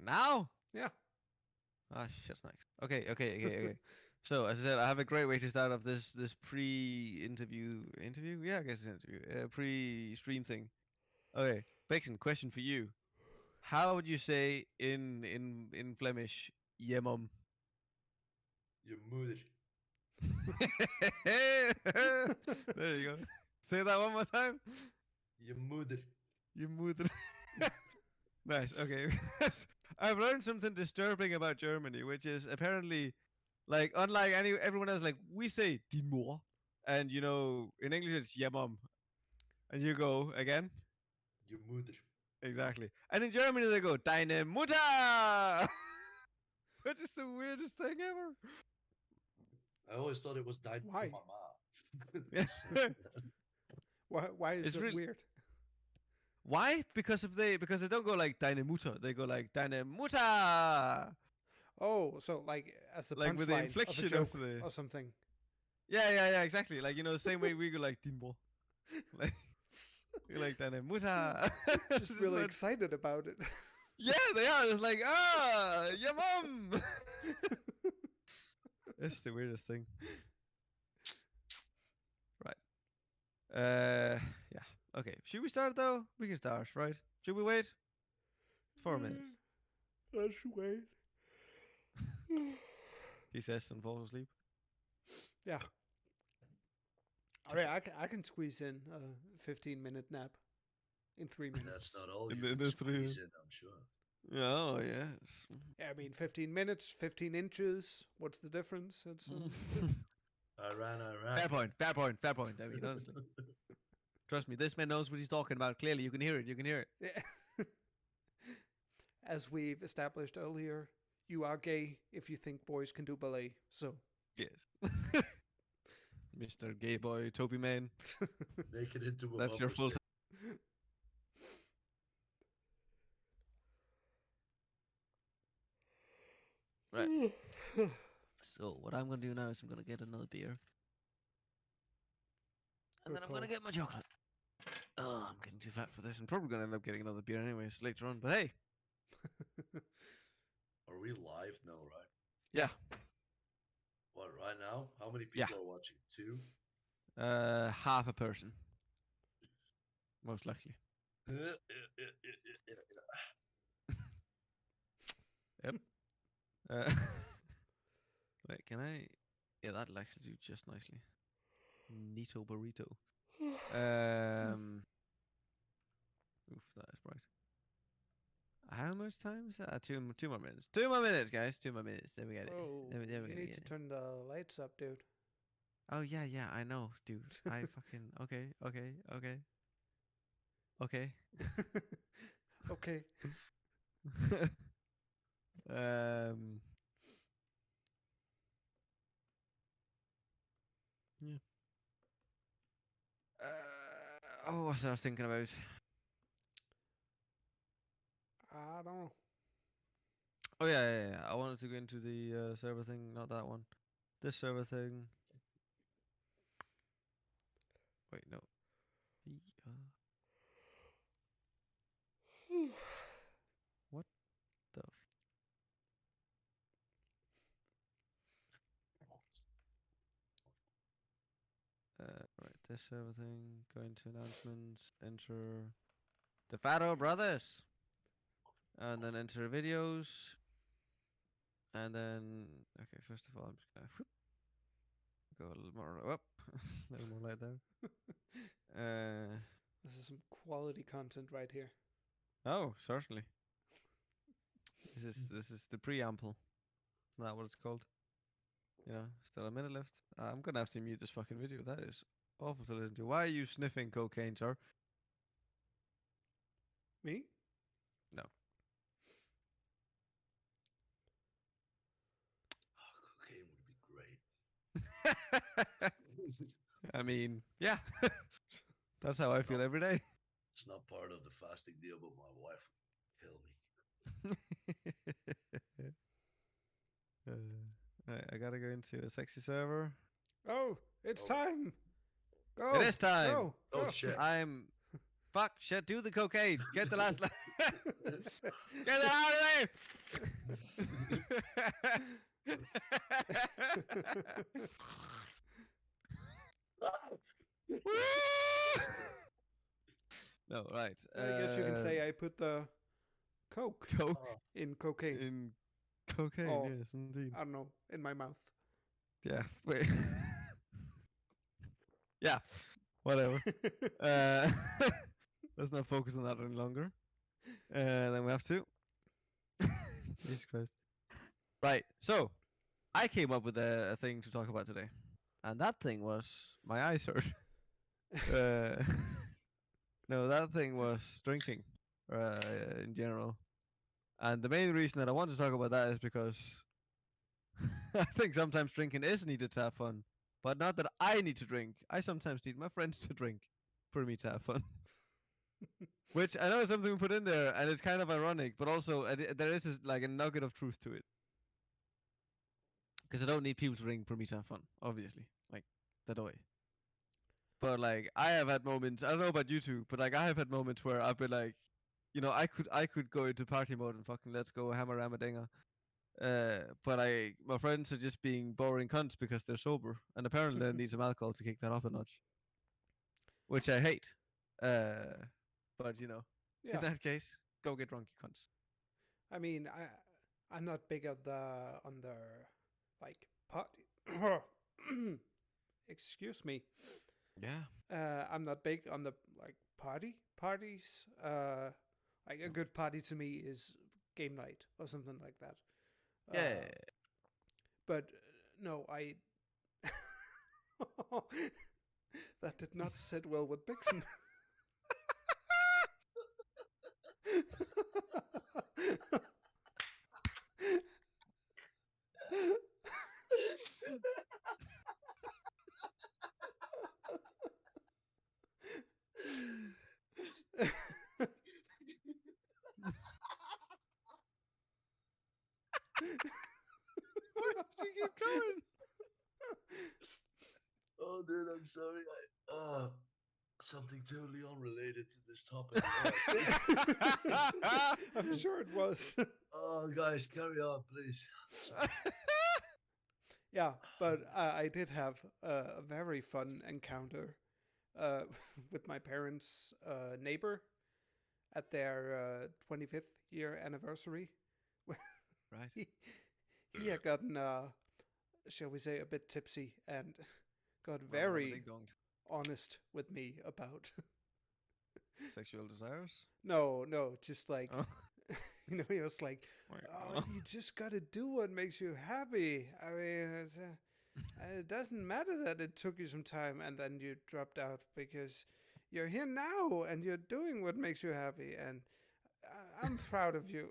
now? Yeah. Ah, shit's nice. Okay. So, as I said, I have a great way to start off this pre-interview interview. Yeah, I guess it's an interview. Pre-stream thing. Okay, Vixen, question for you. How would you say in Flemish, "je mum"? Your mother. There you go. Say that one more time. Your mother. You moeder. Nice. Okay. I've learned something disturbing about Germany, which is apparently, like, unlike everyone else, like we say "din mor," and you know, in English it's "ja mum," and you go again. Your mother. Exactly. And in Germany they go "deine Mutter," which is the weirdest thing ever. I always thought it was died Why? from my mom. Why is It's it really- weird? Why? Because they don't go like "deine Mutter," they go like "deine Mutter." Oh, so like as a Like with the punchline of a inflection joke of the- or something. Yeah, exactly. Like, you know, the same way we go like "din mor." Like, you're like "deine Mutter." Just really But- excited about it. Yeah, they are. It's like, your mum. It's the weirdest thing. Right. Yeah. Okay. Should we start though? We can start, right? Should we wait? 4 minutes. Let's wait. He says and falls asleep. Yeah. All right, I can squeeze in a 15-minute nap in 3 minutes. That's not all And you then can there's three. squeeze in, I'm sure. Oh yes. Yeah, I mean, 15 minutes, 15 inches. What's the difference? It's I ran. Fair point. I mean, honestly. Trust me, this man knows what he's talking about. Clearly, you can hear it. yeah. As we've established earlier, you are gay if you think boys can do ballet. So Yes. Mr. Gay Boy Toby Man. Make it into a That's your bumper full sticker. Right. So what I'm gonna do now is I'm gonna get another beer. And Good then I'm gonna call. get my chocolate. Oh, I'm getting too fat for this. I'm probably gonna end up getting another beer anyways later on. But hey, Are we live? No, right? yeah. What, right now? How many Yeah. people are watching? 2? Half a person. Most likely. Yep. Wait, can I? Yeah, that'll actually do just nicely. Neato burrito. Oof, that is bright. How much time is that? Two more minutes. 2 more minutes, guys. 2 more minutes. Then we get it. oh, Then we you get need to it. turn the lights up, dude. Oh yeah, I know, dude. I fucking okay. Okay. Yeah. Oh, what was I thinking about? I don't know. Oh yeah. I wanted to go into the server thing, not that one. This server thing. Wait, no. What the? Right, this server thing. Go into announcements. Enter the Pharoes Brothers, and then enter videos. And then, okay, first of all, I'm just gonna go a little more up, a little more light there. This is some quality content right here. Oh, certainly. This is the preamble. Isn't that what it's called? You know, still a minute left. I'm gonna have to mute this fucking video. That is awful to listen to. Why are you sniffing cocaine, sir? Me? No. Oh, cocaine would be great. I mean, yeah. That's how I feel every day. It's not part of the fasting deal, but my wife would kill me. Right, I gotta go into a sexy server. Oh, it's Oh. time. Go. It is time. Go. Oh go. shit. Fuck, shit, do the cocaine. Get the last Get it out of there! No, right. I guess you can say I put the coke Coke Oh, in cocaine, in cocaine. or Yes, indeed. I don't know, in my mouth. Yeah. Wait. Yeah. Whatever. Uh, let's not focus on that any longer. Then we have to. Jesus Christ. Right. So I came up with a thing to talk about today, and that thing was my eyes hurt. uh, no, that thing was drinking, in general. And the main reason that I want to talk about that is because I think sometimes drinking is needed to have fun, but not that I need to drink. I sometimes need my friends to drink for me to have fun. Which I know is something we put in there, and it's kind of ironic, but also there is like a nugget of truth to it. Because I don't need people to drink for me to have fun, obviously. Like, that way. But like, I have had moments. I don't know about you two, but like, I have had moments where I've been like, I could go into party mode and fucking let's go hammer ram a dinger. But my friends are just being boring cunts because they're sober, and apparently they need some alcohol to kick that up a notch, which I hate. But in Yeah, that case, go get drunk, you cunts. I mean, I'm not big on the like party. Excuse me. Yeah. I'm not big on the like parties. Like a good party to me is game night or something like that. Yeah. But no, I. That did not sit well with Bixen. Why did you keep going? oh, dude, I'm sorry. Something totally unrelated to this topic. I'm sure it was. Oh, guys, carry on, please. Yeah, but I did have a very fun encounter with my parents' neighbor at their 25th year anniversary. Right. He had gotten, shall we say, a bit tipsy and got Well, very ding-donged. honest with me about. Sexual desires? No, just like, Oh. he was like, oh, you just got to do what makes you happy. I mean, it doesn't matter that it took you some time and then you dropped out because you're here now and you're doing what makes you happy. And I'm proud of you.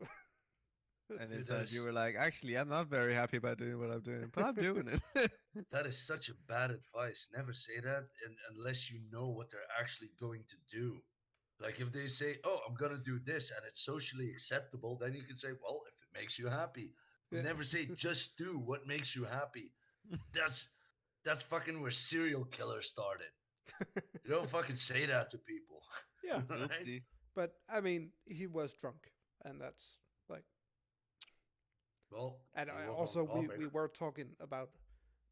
And Dude, inside you were like, actually, I'm not very happy about doing what I'm doing, but I'm doing it. that is such a bad advice. Never say that unless you know what they're actually going to do. Like if they say, "Oh, I'm gonna do this," and it's socially acceptable, then you can say, "Well, if it makes you happy." Yeah. Never say, "Just do what makes you happy." That's fucking where serial killers started. You don't fucking say that to people. Yeah. Right? Oopsie. But I mean, he was drunk, and that's like. Well, And you were also, on we topic. were talking about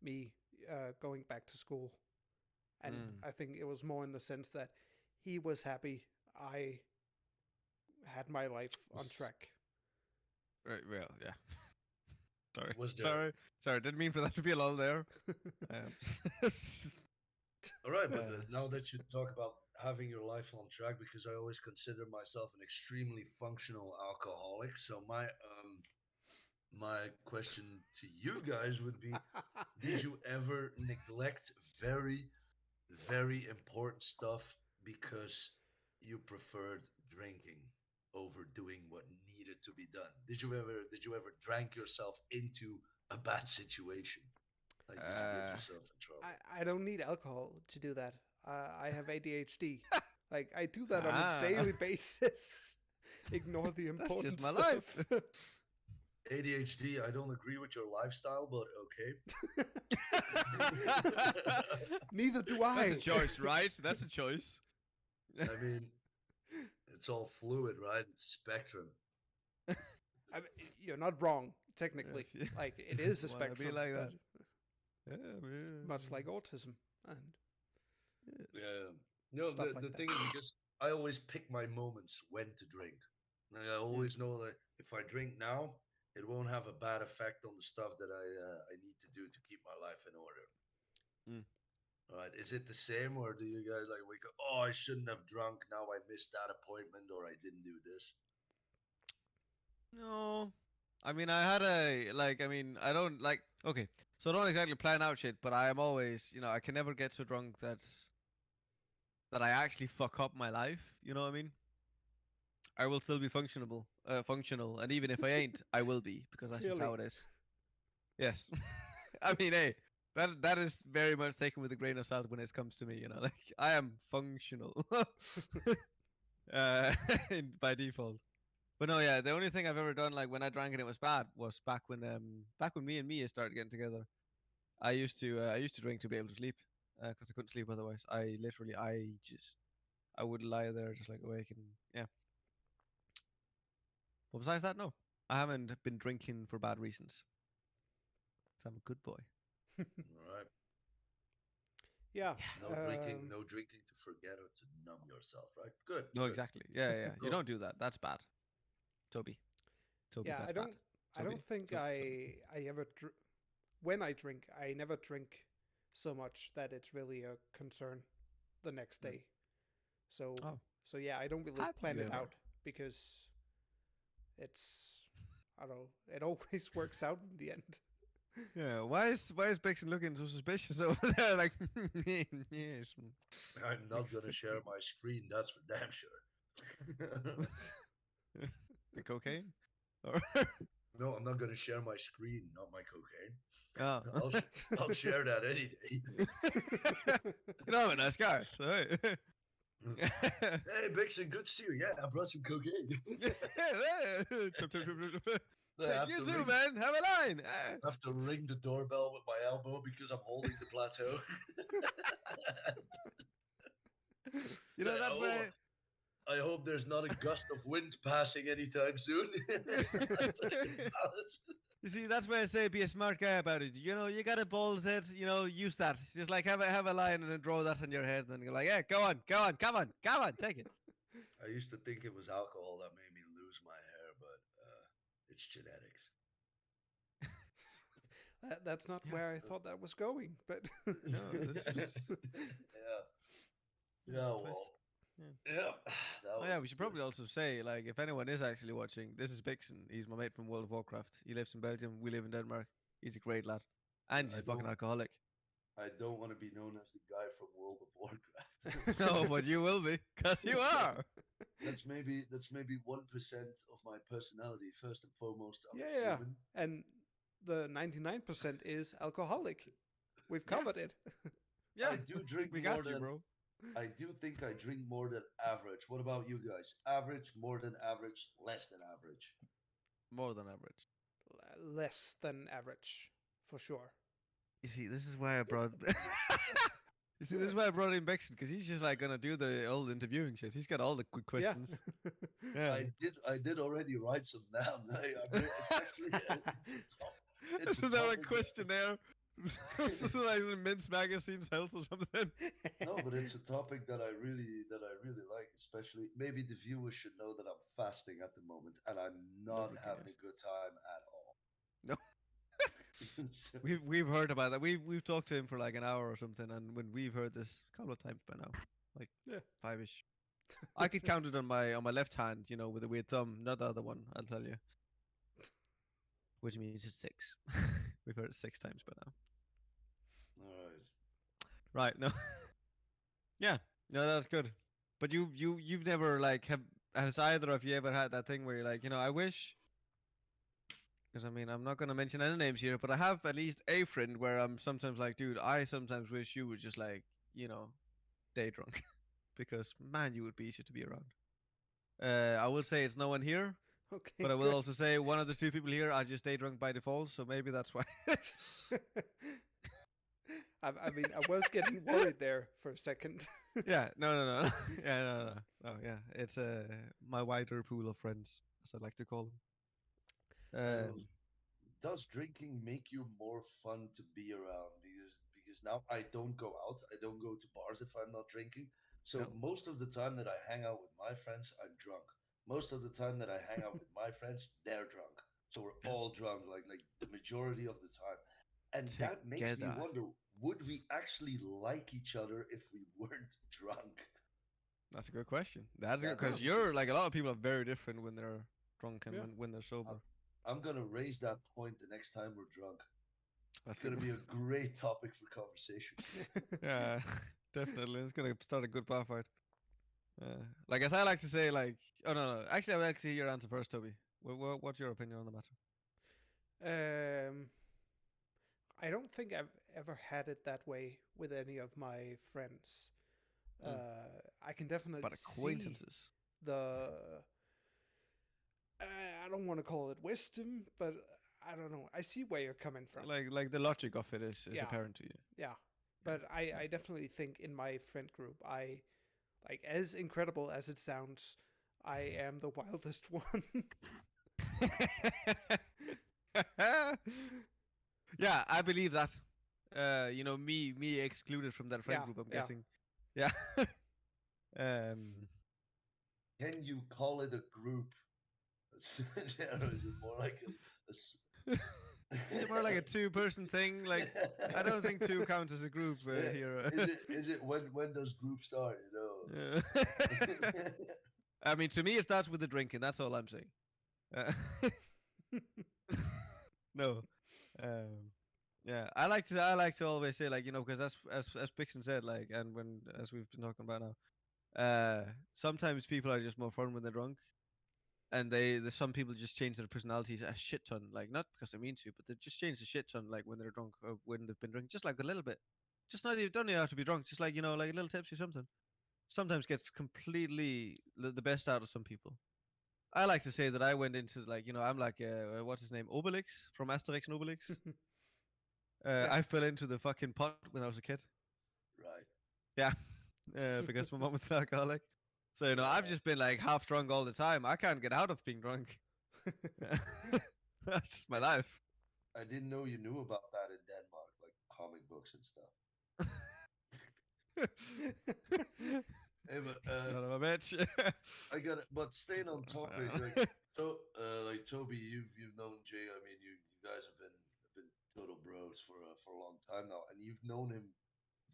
me going back to school, and I think it was more in the sense that he was happy. I had my life on track. Right, well, yeah. Sorry. Was there- Sorry, didn't mean for that to be a lull there. All right, but Yeah. now that you talk about having your life on track, because I always consider myself an extremely functional alcoholic, so my question to you guys would be: did you ever neglect very, very important stuff because you preferred drinking over doing what needed to be done? Did you ever drank yourself into a bad situation? Like did you get yourself in trouble? I don't need alcohol to do that. I have ADHD. Like I do that on Ah. a daily basis. Ignore the That's important just my stuff. life. ADHD, I don't agree with your lifestyle, but okay. Neither do That's I. a choice, right? That's a choice. I mean, it's all fluid, right? It's spectrum. I mean, you're not wrong technically. Yeah, Like it is a wanna be spectrum, like but that. Yeah, man. much like autism and Yes. Yeah. No, stuff the like the that. thing is because I always pick my moments when to drink. Like, I always know that if I drink now, it won't have a bad effect on the stuff that I need to do to keep my life in order. Mm. All right. Is it the same, or do you guys like wake up? Oh, I shouldn't have drunk. Now I missed that appointment, or I didn't do this. No. I mean, I had a like. I mean, I don't like. Okay, so I don't exactly plan out shit, but I am always, I can never get so drunk that I actually fuck up my life. You know what I mean? I will still be functional, and even if I ain't, I will be because that's just how Clearly. it is. Yes. I mean, hey, that is very much taken with a grain of salt when it comes to me. Like I am functional, uh, by default. But no, yeah, the only thing I've ever done, like when I drank and it was bad, was back when me and Mia started getting together. I used to drink to be able to sleep, because I couldn't sleep otherwise. I would lie there just like awake and yeah. But besides that, no, I haven't been drinking for bad reasons. So I'm a good boy. All right. Yeah. No drinking. No drinking to forget or to numb yourself. Right. Good. No, Good. exactly. Yeah, yeah. You Go. don't do that. That's bad. Toby. Toby, Yeah, that's I bad. don't. I Toby. don't think Toby. I ever when I drink, I never drink so much that it's really a concern the next Mm. day. So Oh, so yeah, I don't really have plan you it ever? out because it's I don't know. It always works out in the end. Yeah. Why is Bixen looking so suspicious over there? Like, yes. I'm not gonna share my screen. That's for damn sure. The cocaine? Or No, I'm not gonna share my screen, not my cocaine. oh. I'll share that any day. You have a nice car, so hey. Hey, Bixen, good to see you. Yeah, I brought some cocaine. Hey, you too, man. Have a line. I have to ring the doorbell with my elbow because I'm holding the plateau. Say, That's why. I hope there's not a gust of wind passing anytime soon. You see, that's why I say be a smart guy about it. You got a bald head. Use that. Just like have a line and then draw that on your head, and then you're like, yeah, go on, come on, take it. I used to think it was alcohol that made me lose my hair, but it's genetics. That's not Yeah. where I thought that was going, but No, this is Yeah. nice Yeah, twist. well. Yeah. Yeah. Oh yeah, we should probably also say, like, if anyone is actually watching, this is Bixen. He's my mate from World of Warcraft. He lives in Belgium. We live in Denmark. He's a great lad, and he's I a fucking don't alcoholic. I don't want to be known as the guy from World of Warcraft. No, but you will be, cause you are. That's maybe 1% of my personality. First and foremost, I'm a yeah. human. And the 99% is alcoholic. We've Yeah. covered it. Yeah, I do drink we more got you, than bro. I do think I drink more than average. What about you guys? Average, more than average, less than average? More than average. Less than average, for sure. You see, this is why I brought. You see, this is why I brought in Bexon, because he's just like gonna do the old interviewing shit. He's got all the good questions. Yeah. I did already write some down. It's actually it's a Another topic questionnaire. This is like some Men's Magazine's health or something. no, but it's a topic that I really like. Especially, maybe the viewers should know that I'm fasting at the moment, and I'm not Nobody having cares. a good time at all. No. So- We've heard about that. We've talked to him for like an hour or something, and when we've heard this a couple of times by now, like Yeah. 5-ish. I could count it on my left hand, with a weird thumb, not the other one. I'll tell you. Which means it's 6. We've heard it 6 times by now. all right. Right. No. Yeah. No, that's good. But you've never like has either of you ever had that thing where you're like, I wish. Because I mean, I'm not gonna mention any names here, but I have at least a friend where I'm sometimes like, dude, I sometimes wish you would just like, day drunk, because man, you would be easy to be around. I will say it's no one here, Okay. but I will good. also say one of the 2 people here are just day drunk by default, so maybe that's why. I mean, I was getting worried there for a second. Yeah, no. Yeah, no. Yeah, it's my wider pool of friends, as I like to call them. Um, Does drinking make you more fun to be around? Because now I don't go out, I don't go to bars if I'm not drinking. So no, most of the time that I hang out with my friends, I'm drunk. Most of the time that I hang out with my friends, they're drunk. So we're yeah, all drunk, like the majority of the time. And that makes me together. wonder, would we actually like each other if we weren't drunk? That's a good question. That's good That's because Huh. a good you're like a question. lot of people are very different when they're drunk and Yeah. when they're I'm, sober. I'm gonna raise that point the next time we're drunk. It's That's a gonna be a great topic for conversation. yeah, definitely. It's gonna start a good bar fight. Like as I like to say, like oh no, no. Actually, I would like to hear your answer first, Toby. What's your opinion on the matter? um, I don't think I've ever had it that way with any of my friends. Mm. I can definitely But see acquaintances, the. I don't want to call it wisdom, but I don't know. I see where you're coming from. like the logic of it is Yeah, apparent to you. yeah. Yeah, But I definitely think in my friend group, I like as incredible as it sounds, I am the wildest one. yeah. Yeah, I believe that. Me excluded from that friend Yeah, group. I'm yeah. guessing. Yeah. um. Can you call it a group? Or is it more like Is it more like a two-person thing? Like, I don't think two counts as a group here. is it when does group start? Uh, I mean, to me, it starts with the drinking. That's all I'm saying. Uh, no. Um. Yeah, I like to always say like because as Bixen said like and when as we've been talking about now, sometimes people are just more fun when they're drunk, and some people just change their personalities a shit ton, like not because they mean to, but they just change a shit ton like when they're drunk or when they've been drinking, just like a little bit, just not even don't even have to be drunk, just like like a little tipsy or something. Sometimes gets completely the best out of some people. I like to say that I went into like I'm like what's his name Obelix from Asterix and Obelix. Yeah. I fell into the fucking pot when I was a kid. Right. Yeah, because my mom was an alcoholic. So I've Yeah. just been like half drunk all the time. I can't get out of being drunk. That's just my life. I didn't know you knew about that in Denmark, like comic books and stuff. Hey, but Son of a bitch. I got it. But staying on topic, like Toby, you've known Jay. I mean, you guys have been total bros for a long time now, and you've known him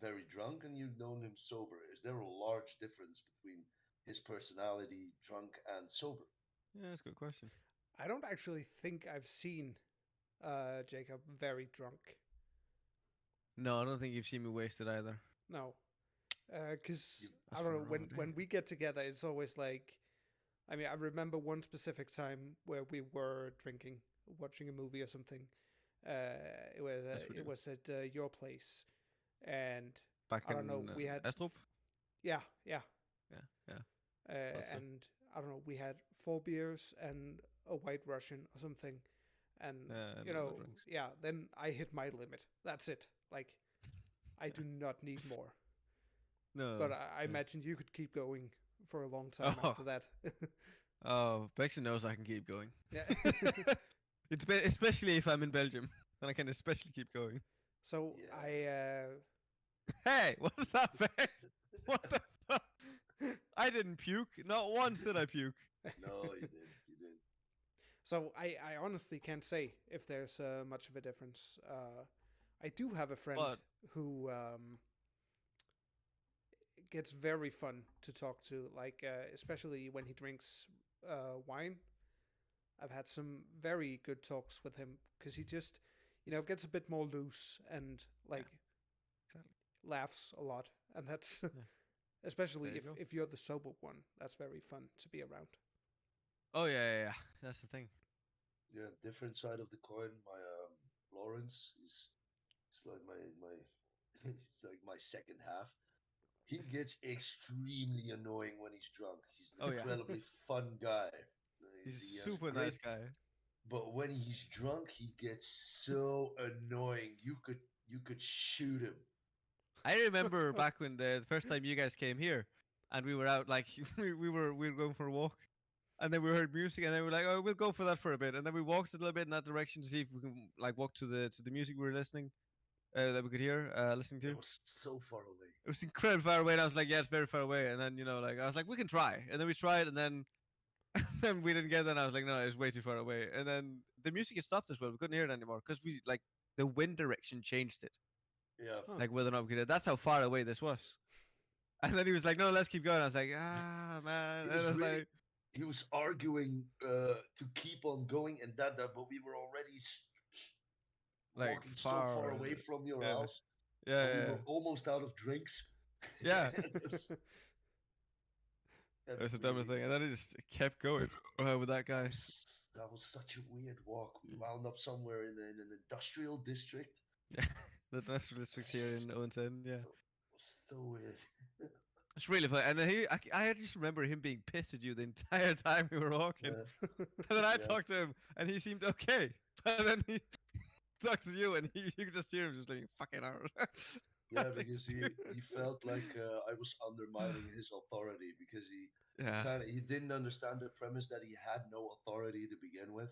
very drunk and you've known him sober. Is there a large difference between his personality, drunk and sober? Yeah, that's a good question. I don't actually think I've seen Jacob very drunk. No, I don't think you've seen me wasted either. No, because You I That's don't for know a raw when day. we get together, it's always like. I mean, I remember one specific time where we were drinking, watching a movie or something. Yes, we It do. was at your place, and Back I don't know. in We had Estrup. yeah, yeah, Yeah, yeah. Thought so. and I don't know. We had 4 beers and a White Russian or something, and No drinks. yeah. Then I hit my limit. That's it. Like I Yeah. do not need more. No. But I Yeah. imagine you could keep going for a long time Oh, after that. oh, Bexy knows I can keep going. Yeah. Especially if I'm in Belgium, then I can especially keep going. So yeah. I Hey, what is that face? What the fuck? I didn't puke. Not once did I puke. No, you didn't. You didn't. so I honestly can't say if there's much of a difference. I do have a friend But who gets very fun to talk to, like especially when he drinks wine. I've had some very good talks with him because he just, gets a bit more loose and yeah, like exactly. laughs a lot, and that's Yeah, especially there you go. if you're the sober one. That's very fun to be around. Oh yeah. That's the thing. Yeah, different side of the coin. My Lawrence is like my he's like my second half. He gets extremely annoying when he's drunk. He's an Oh yeah. incredibly fun guy. He's a He has a super great, nice guy. but when he's drunk, he gets so annoying. You could shoot him. I remember back when the first time you guys came here, and we were out like we were going for a walk, And then we heard music, and then we were like, "Oh, we'll go for that for a bit." And then we walked a little bit in that direction to see if we can like walk to the music we were listening, that we could hear, listening to. It was so far away. It was incredibly far away, and I was like, "Yeah, it's very far away." And then like I was like, "We can try." And then we tried, and then then we didn't get it. And I was like, "No, it's way too far away." And then the music had stopped as well. We couldn't hear it anymore because we like the wind direction changed it, Yeah. Huh. like whether or not we could. That's how far away this was. And then he was like, "No, let's keep going." I was like, "Ah, man." He And was I was really, like, he was arguing to keep on going and that, but we were already like walking so far. far away from your Yeah. house, Yeah, and we yeah, were almost out of drinks. yeah. It was, It was the dumbest thing. And then it just kept going with that guy. that was such a weird walk. We wound up somewhere in an industrial district. Yeah, the industrial district here in Owens End. Yeah, It was so weird. it's really funny. And then I just remember him being pissed at you the entire time we were walking. Yeah. And then I Yeah. talked to him, and he seemed okay. But then he talked to you, and you could just hear him just like fucking out. Yeah, because he felt like I was undermining his authority because Yeah. he didn't understand the premise that he had no authority to begin with.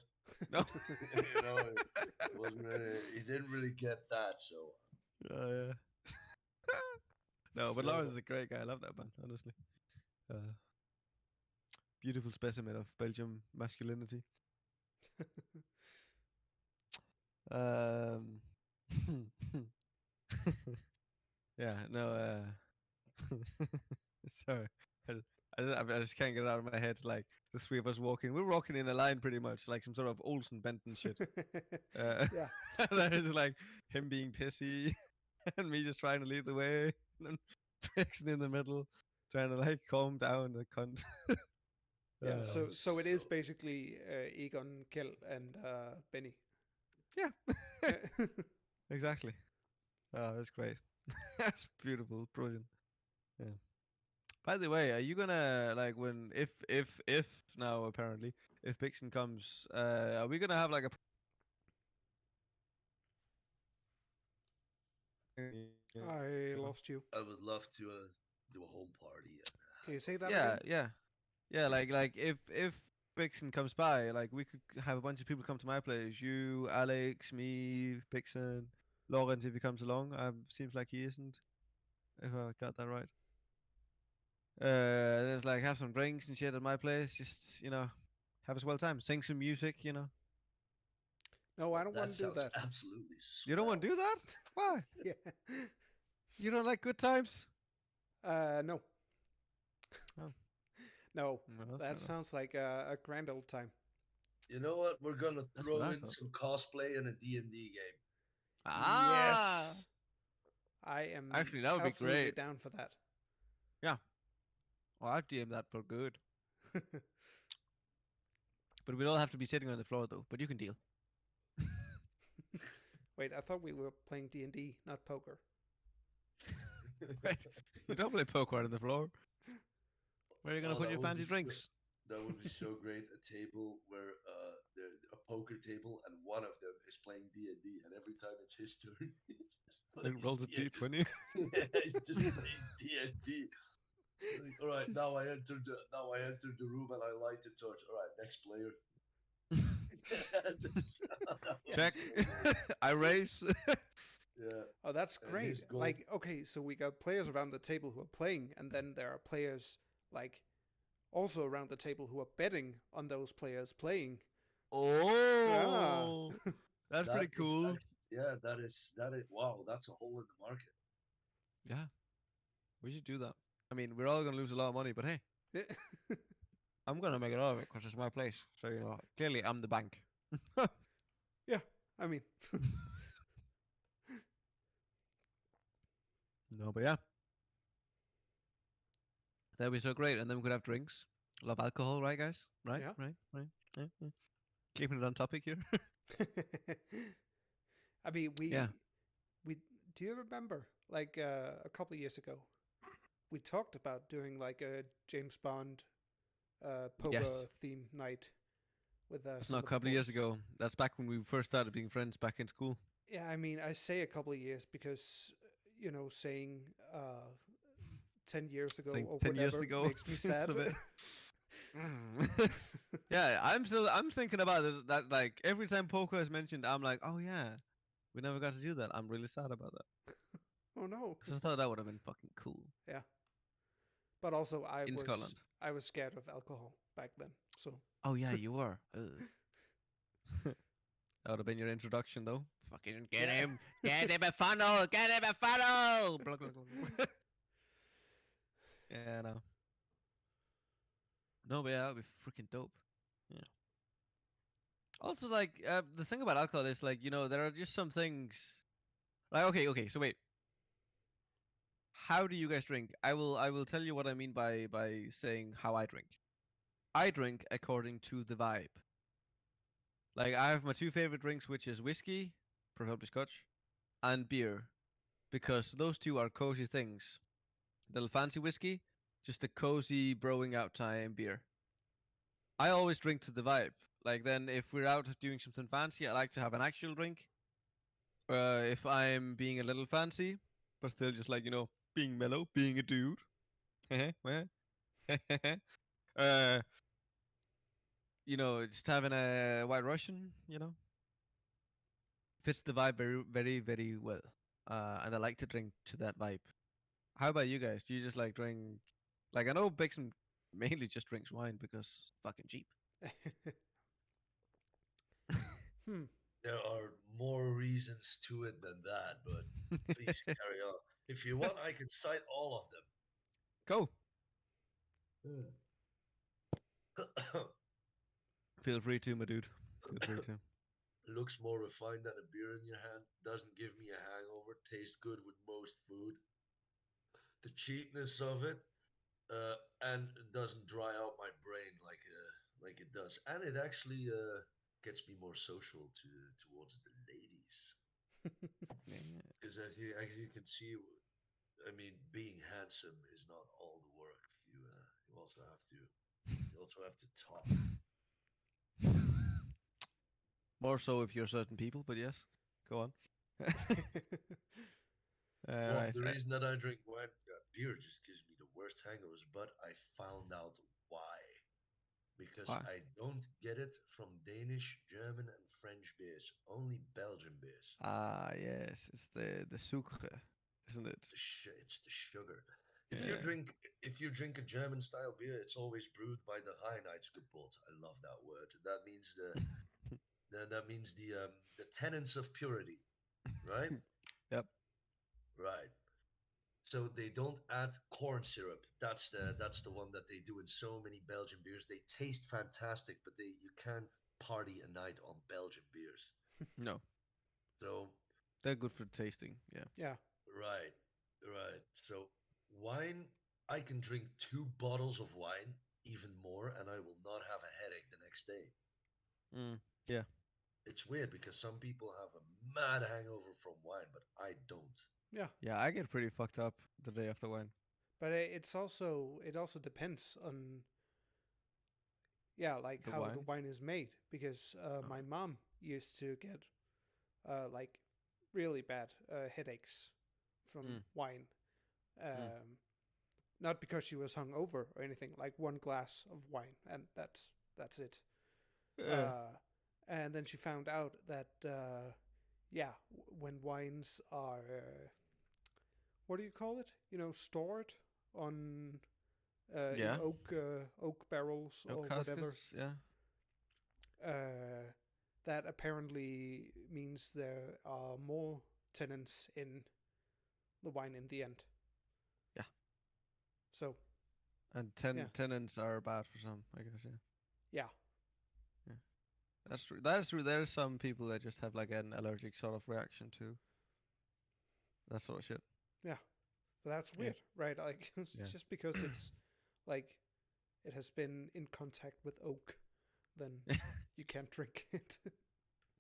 No. You know, it wasn't really, he didn't really get that. So Yeah. No, but Yeah. Lawrence is a great guy. I love that man, honestly. Beautiful specimen of Belgium masculinity. Um, yeah, no, sorry. I just can't get it out of my head. Like the three of us walking, we're walking in a line pretty much, like some sort of Olsen Benton shit. Yeah. And then it's like him being pissy, and me just trying to lead the way, and then Vixen in the middle, trying to like calm down the cunt. Yeah. Uh, So it is basically Egon, Kjell, and Benny. Yeah, exactly. Oh, that's great. That's beautiful, brilliant. Yeah. By the way, are you gonna like when if now apparently if Vixen comes, are we gonna have like a I lost you. I would love to do a home party. Can you say that yeah, again? yeah, yeah. Like if Vixen comes by, like we could have a bunch of people come to my place. You, Alex, me, Vixen, Lawrence if he comes along. Seems like he isn't. If I got that right. There's like have some drinks and shit at my place. Just have a swell time. Sing some music. No, I don't That want to do sounds that. absolutely. You don't want to do that? Why? Yeah. You don't like good times? No. Oh. No, Well, that's fair that enough. sounds like a grand old time. You know what? We're gonna That's throw what I in thought. some cosplay and a D&D game. Ah, Yes. I am Actually, that would be absolutely great. down for that. well, I'd DM that for good. But we'd all have to be sitting on the floor though. But you can deal. Wait, I thought we were playing D&D, not poker. Right? You don't play poker on the floor. Where are you gonna Oh, put that your would fancy be so- drinks? That would be so great. A table where a poker table and one of them is playing D&D, and every time it's his turn, he just Like plays rolls a D&D. d20. Yeah, he just plays D&D. Like, all right, now I entered the room and I light the torch. All right, next player. Check. I raise. Yeah. Oh, that's And great. here's gold. Like, okay, so we got players around the table who are playing, and then there are players, like, also around the table who are betting on those players playing. Oh, that's That pretty is cool. that is wow, that's a hole in the market. Yeah, we should do that. I mean, we're all gonna lose a lot of money, but hey, I'm gonna make it out of it because it's my place. So clearly I'm the bank. Yeah, I mean, No, but yeah, that'd be so great, and then we could have drinks. Love alcohol, right, guys? Right, Yeah. right. Yeah. Keeping it on topic here. I mean, Yeah. we. Do you remember, like, a couple of years ago, we talked about doing like a James Bond poker Yes. theme night with It's some not of a the couple of years boys. ago. That's back when we first started being friends back in school. Yeah, I mean, I say a couple of years because saying 10 years ago Saying or 10 years whatever ago, makes me it's a sad. bit- Yeah, I'm thinking about it, that like every time poker is mentioned, I'm like, oh yeah, we never got to do that. I'm really sad about that. Oh no. Because I thought that would have been fucking cool Yeah. But also, in Scotland. I was scared of alcohol back then. So. Oh yeah, you were. That would have been your introduction, though. Fucking get Yeah. him, get him a funnel, get him a funnel. Blah, blah, blah. Yeah, no. No, but yeah, that would be freaking dope. Yeah. Also, like, the thing about alcohol is, like, there are just some things. Like, okay, so wait. How do you guys drink? I will tell you what I mean by saying how I drink. I drink according to the vibe. Like, I have my two favorite drinks, which is whiskey, preferably Scotch, and beer, because those two are cozy things. Little fancy whiskey, just a cozy broing out time beer. I always drink to the vibe. Like, then if we're out doing something fancy, I like to have an actual drink. If I'm being a little fancy, but still just like, being mellow, being a dude. uh, just having a White Russian, fits the vibe very, very, very well. And I like to drink to that vibe. How about you guys? Do you just like drink? Like, I know Bixen mainly just drinks wine because fucking cheap. Hmm. There are more reasons to it than that, but please carry on. If you want, I can cite all of Go. them. Feel free to, my dude. Feel free to. Looks more refined than a beer in your hand. Doesn't give me a hangover. Tastes good with most food. The cheapness of it, and doesn't dry out my brain like it does. And it actually gets me more social towards the ladies. Yeah. Because as you can see, I mean, being handsome is not all the work. You also have to talk. More so if you're certain people, but yes, go on. Well, Right. the reason that I drink wine, beer just gives me the worst hangovers. But I found out why. Because Why? I don't get it from Danish, German, and French beers. Only Belgian beers. Ah, yes, it's the sucre, isn't it? It's the sugar. If you Yeah. drink if you drink a German style beer, it's always brewed by the Reinheitsgebot. I love that word. That means the tenets of purity, right? Yep. Right. So they don't add corn syrup. That's the one that they do in so many Belgian beers. They taste fantastic, but you can't party a night on Belgian beers. No, So they're good for tasting. Yeah. Yeah. right, right. So wine, I can drink 2 bottles of wine, even more, and I will not have a headache the next day. Yeah. It's weird because some people have a mad hangover from wine, but I don't. Yeah. Yeah, I get pretty fucked up the day after wine. But it also depends on, yeah, like The how the wine. wine is made, because my Oh. mom used to get like really bad headaches from Mm. wine. Mm. Not because she was hungover or anything, like one glass of wine and that's it. Yeah. Uh, and then she found out that yeah, when wines are what do you call it? Stored on in Yeah. oak barrels No or whatever. caskets. Yeah. That apparently means there are more tenants in the wine in the end. Yeah. So And yeah, tenants are bad for some, I guess. Yeah. yeah, Yeah. That's true. That is true. There's some people that just have like an allergic sort of reaction to that sort of shit. yeah. But that's Yeah. weird, right? Like Yeah. just because it's like it has been in contact with oak, then you can't drink it.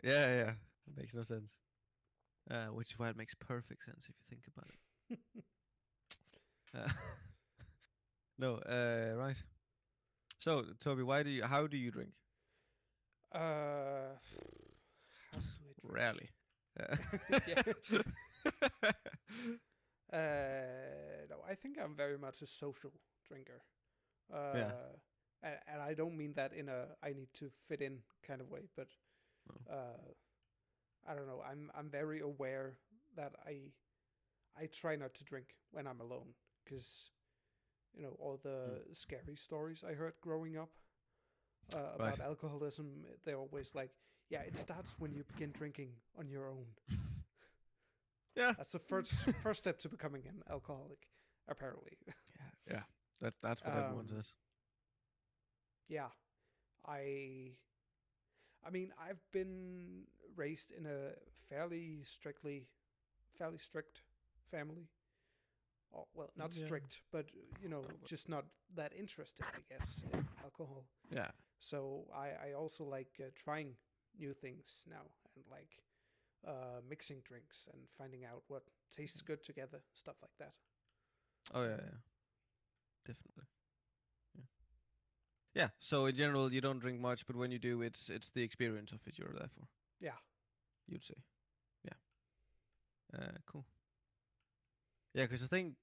Yeah. It makes no sense. Which is why it makes perfect sense if you think about it. Uh, no. Right. So, Toby, how do you drink? How do I drink? Rarely. Yeah. No, I think I'm very much a social drinker. Yeah. Uh, and I don't mean that in a I need to fit in kind of way, but No. I don't know. I'm very aware that I try not to drink when I'm alone because all the scary stories I heard growing up Right. about alcoholism. They're always like, yeah, it starts when you begin drinking on your own. Yeah. That's the first step to becoming an alcoholic, apparently. Yeah. That's what everyone says. Yeah, I I mean, I've been raised in a fairly strict family. Oh, well, not Yeah. strict, but just not that interested, I guess, in alcohol. Yeah. So I also like trying new things now and like mixing drinks and finding out what tastes good together, stuff like that. Oh yeah. Yeah. Definitely. Yeah. Yeah. So in general, you don't drink much, but when you do, it's the experience of it you're there for. Yeah. You'd say. Yeah. Cool. Yeah, because I think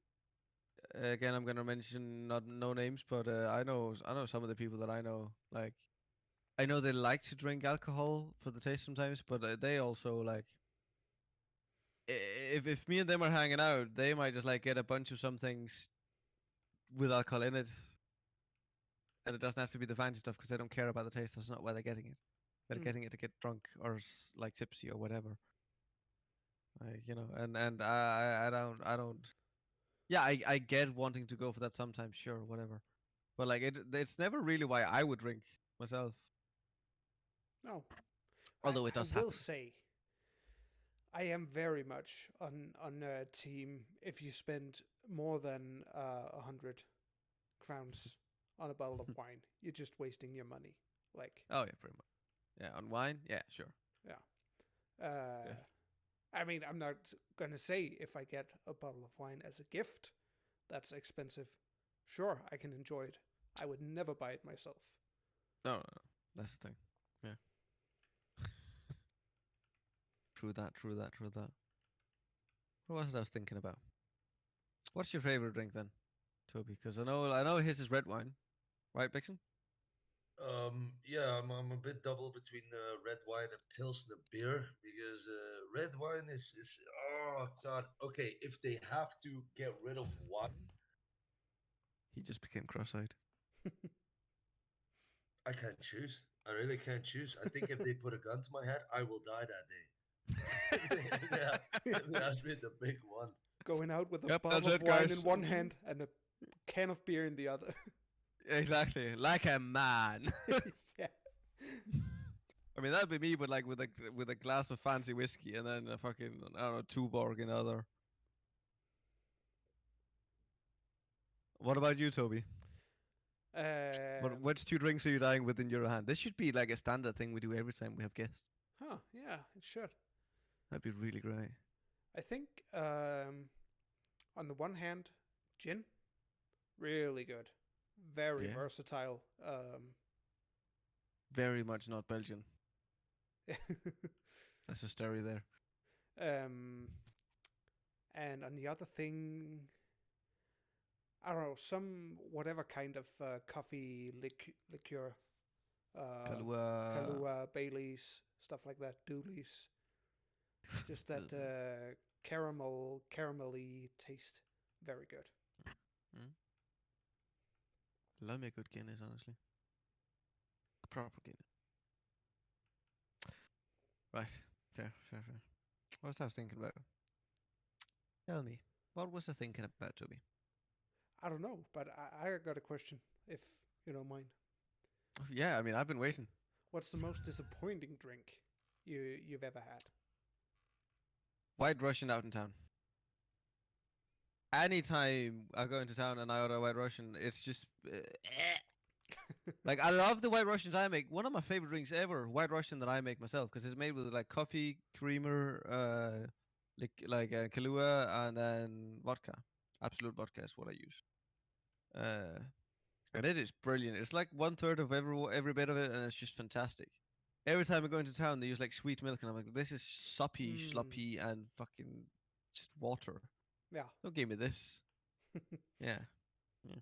again, I'm gonna mention not no names, but I know some of the people that I know. Like I know they like to drink alcohol for the taste sometimes, but they also like if me and them are hanging out, they might just like get a bunch of some things with alcohol in it, and it doesn't have to be the fancy stuff because they don't care about the taste. That's not why they're getting it. They're Mm. getting it to get drunk or like tipsy or whatever. Like and I don't. Yeah, I get wanting to go for that sometimes, sure, whatever. But like it's never really why I would drink myself. No, Although it I does will happen. say I am very much on a team. If you spend more than 100 crowns on a bottle of wine, you're just wasting your money. Like, Oh yeah, pretty much. Yeah, on wine, yeah, sure. yeah. Yeah. I mean, I'm not gonna say if I get a bottle of wine as a gift that's expensive. Sure, I can enjoy it. I would never buy it myself. No, no, no. That's the thing. Yeah. True that, true that, true that. What was it I was thinking about? What's your favorite drink then, Toby? Because I know his is red wine, right, Bixen? Yeah, I'm a bit double between red wine and Pilsner beer because red wine is oh god. Okay, if they have to get rid of wine, He just became cross-eyed. I can't choose. I really can't choose. I think if they put a gun to my head, I will die that day. Yeah, that's been the big one. Going out with a Yep, that's bottle of it, wine guys. in one hand and a can of beer in the other. Exactly, like a man. Yeah. I mean, that'd be me, but like with a glass of fancy whiskey and then a fucking I don't know Tuborg in other. What about you, Toby? Which two drinks are you dying with in your hand? This should be like a standard thing we do every time we have guests. Yeah, it should. That'd be really great. I think on the one hand, gin, really good, very Yeah. versatile. Very much not Belgian. That's a story there. um, and on the other thing, I don't know, some whatever kind of coffee liqueur, Kahlua. Kahlua, Baileys, stuff like that, Doolies. Just that caramelly taste, very good. Mm. Love me a good Guinness, honestly. A proper Guinness. Right. Fair, fair, fair. What was I thinking about? Tell me. What was I thinking about, Toby? I don't know, but I got a question, if you don't mind. Yeah, I mean, I've been waiting. What's the most disappointing drink you've ever had? White Russian out in town. Anytime I go into town and I order White Russian, it's just like I love the White Russians I make. One of my favorite drinks ever, White Russian that I make myself, because it's made with like coffee, creamer, like Kahlua, and then vodka. Absolute vodka is what I use. Uh, and it is brilliant. It's like one third of every bit of it, and it's just fantastic. Every time I go into town, they use like sweet milk, and I'm like, this is soppy, sloppy, and fucking just water. Yeah. Don't give me this. Yeah. Yeah.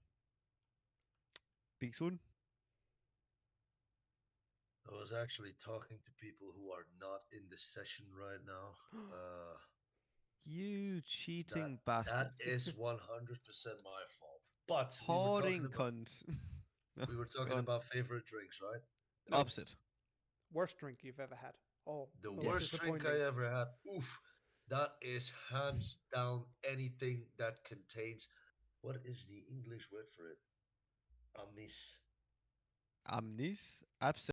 Big one. I was actually talking to people who are not in the session right now. You That cheating that bastard. is 100% my fault. But Hoarding cunt. No, we were go talking on. about favorite drinks, right? No, Opposite. worst drink you've ever had. Oh, The most Yes. worst drink I disappointing. ever had. Oof. That is hands down anything that contains, what is the English word for it? Amis. Amnis? Absinthe.